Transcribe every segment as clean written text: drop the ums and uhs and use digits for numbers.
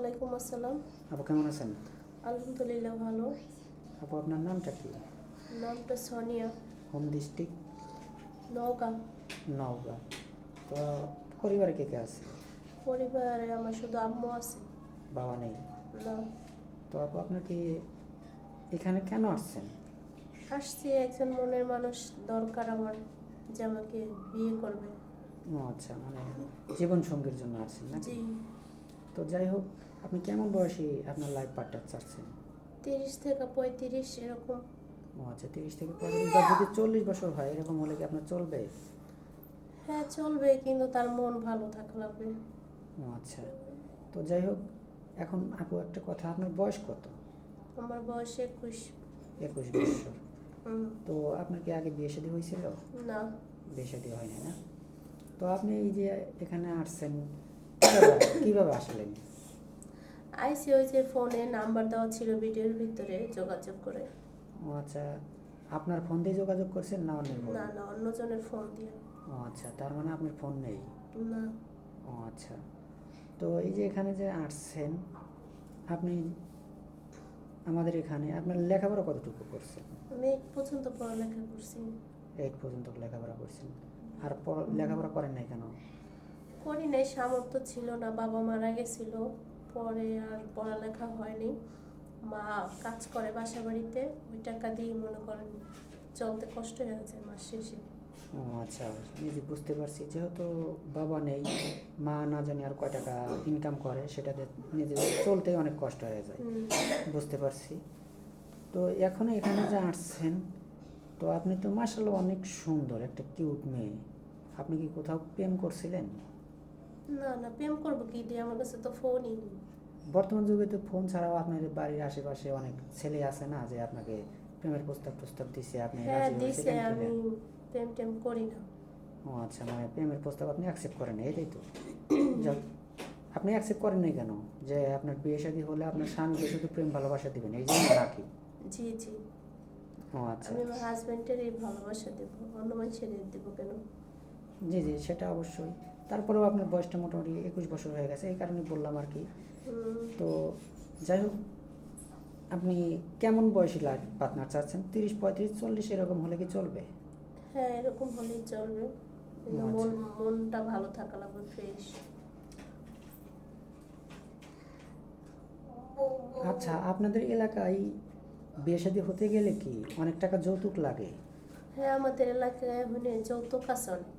ওয়ালাইকুম আসসালাম। আপু কেমন আছেন? আলহামদুলিল্লাহ ভালো। আপু আপনার নামটা কি? নামটা সোনিয়া। Home district? নওগাঁ। নওগাঁ। তো পরিবারে কে কে আছে? পরিবারে আমার শুধু আম্মু আছে। বাবা নেই? না। তো আপু আপনার কি এখানে কেন আসছেন? আসছি একজন মনের মানুষ দরকার আমার, যে আমাকে বিয়ে করবে। ও আচ্ছা, মানে জীবন সঙ্গীর জন্য আসছেন নাকি? জি। তো যাই হোক, আপনি কেমন বয়সী আপনার লাইফ পার্টনার চাচ্ছেন? 30 থেকে 35 এরকম। ও আচ্ছা, 30 থেকে 35, বা যদি 40 বছর হয় এরকম হলে কি আপনার চলবে? হ্যাঁ চলবে, কিন্তু তার মন ভালো থাকা লাগবে। ও আচ্ছা, তো যাই হোক, এখন আপু একটা কথা, আপনার বয়স কত? আমার বয়স 21। 21 বছর। হুম। তো আপনার কি আগে বিয়ে শাদী হয়েছিল? না। বিয়ে শাদী হয়নি না? তো আপনি এই যে এখানে আসছেন, কিভাবে আসলেন? আইসি ওই যে ফোনে নাম্বার দেওয়া ছিল, ভিডিওর ভিতরে যোগাযোগ করে। ও আচ্ছা, আপনার ফোন দিয়ে যোগাযোগ করছেন না অন্যের ফোন? না না, অন্যজনের ফোন দিয়ে। ও আচ্ছা, তার মানে আপনার ফোন নেই? না। ও আচ্ছা, তো এই যে এখানে যে আসছেন আপনি, আমাদের এখানে আপনার লেখাপড়া কতটুকু করছেন? আমি 8 পর্যন্ত পড়ালেখা করছি। 8 পর্যন্ত লেখাপড়া করছেন, আর লেখাপড়া করেন নাই কেন? করি নাই, সামর্থ্য ছিল না, বাবা মারা গেছিল। পরে আর পড়ালেখা হয়নি। মা কাজ করে বাসা বাড়িতে, ওই টাকা দিয়ে মনে করেন চলতে কষ্ট হয়ে গেছে মাস শেষে। ও আচ্ছা, নিজে বুঝতে পারছি, যেহেতু বাবা নেই, মা না জানি আর কয় টাকা ইনকাম করে, সেটাতে নিজে চলতে অনেক কষ্ট হয়ে যায়। বুঝতে পারছি। তো এখন এখানে যে আসছেন, তো আপনি তো মাশাআল্লাহ অনেক সুন্দর একটা কিউট মেয়ে। আপনি কি কোথাও প্রেম করছিলেন? না না, প্রেম করবো কি দিয়ে, আমার কাছে তো ফোনই নেই। বর্তমান যুগে তো ফোন ছাড়াও আপনার বাড়ির আশেপাশে অনেক ছেলে আছে না, যে আপনাকে প্রেমের প্রস্তাব প্রস্তাব দিছে, আপনি হ্যাঁ রাজি দিছে, হয়েছিলেন আমি কিনা? প্রেম টেম করি না। ও আচ্ছা, মানে প্রেমের প্রস্তাব আপনি অ্যাকসেপ্ট করেন না, এটাই তো? যাক, আপনি অ্যাকসেপ্ট করেন নাই কেন? যে আপনার বিয়ে শাদী হলে আপনার স্বামীকে শুধু প্রেম ভালোবাসা দিবেন এই জন্য নাকি? জি জি। ও আচ্ছা, আমি আমার হাজবেন্ডেরই ভালোবাসা দেবো, অন্য মানুষের দেবো কেন? জি জি, সেটা অবশ্যই। তারপরেও আপনার বয়সটা মোটামুটি 21 বছর হয়ে গেছে, এই কারণে বললাম আর কি। তো যাই হোক, আপনি কেমন বয়সী পার্টনার চাচ্ছেন? 30, 35, 40 এরকম হলে কি চলবে? হ্যাঁ এরকম হলেই চলবে, কিন্তু আচ্ছা মনটা ভালো থাকা লাগবে, ফ্রেশ। আচ্ছা, আপনাদের এলাকায় বিয়ে শাদী হতে গেলে কি অনেক টাকা যৌতুক লাগে? হ্যাঁ আমাদের এলাকায় মানে যৌতুক আছে অনেক।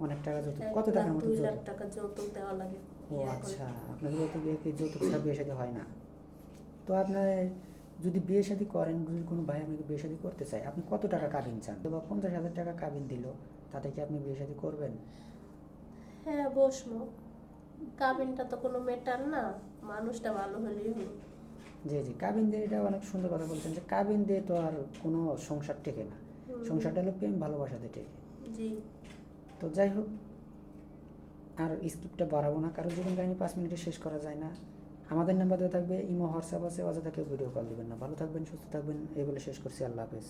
অনেক টাকা যৌতুক? 1 কত লাখ টাকার মতো 2 লাখ যৌতুক? টাকা যৌতুক দেওয়া লাগে ও বিয়ে হলে। আচ্ছা, আপনাদের তো বিয়ে কি যৌতুক ছাড়া বিয়ে শাদী হয় না? তো আপনার যদি বিয়ে শাদী করেন, যদি কোনো ভাই আপনাকে বিয়ে শাদী করতে চায়, আপনি কত টাকা কাবিন চান? বা 50,000 টাকা কাবিন দিল, তাতে কি আপনি বিয়ে শাদী করবেন? হ্যাঁ বসবো, কাবিনটা তো কোনো ম্যাটার না, মানুষটা ভালো হলেই হলো। জি জি, কাবিন দিয়ে, এটা অনেক সুন্দর কথা বলছেন, যে কাবিন দিয়ে তো আর কোনো সংসার টেকে না। সংসারটা হলো প্রেম ভালোবাসাতে টেকে। জি। তো যাই হোক, আর স্ক্রিপ্টটা বাড়াবো না, কারণ জীবন কাহিনী 5 মিনিটে শেষ করা যায় না। আমাদের নাম্বার দেওয়া থাকবে, ইমো হোয়াটসঅ্যাপ আছে, অযথা কেউ ভিডিও কল দেবেন না। ভালো থাকবেন, সুস্থ থাকবেন, এই বলে শেষ করছি। আল্লাহ হাফেজ।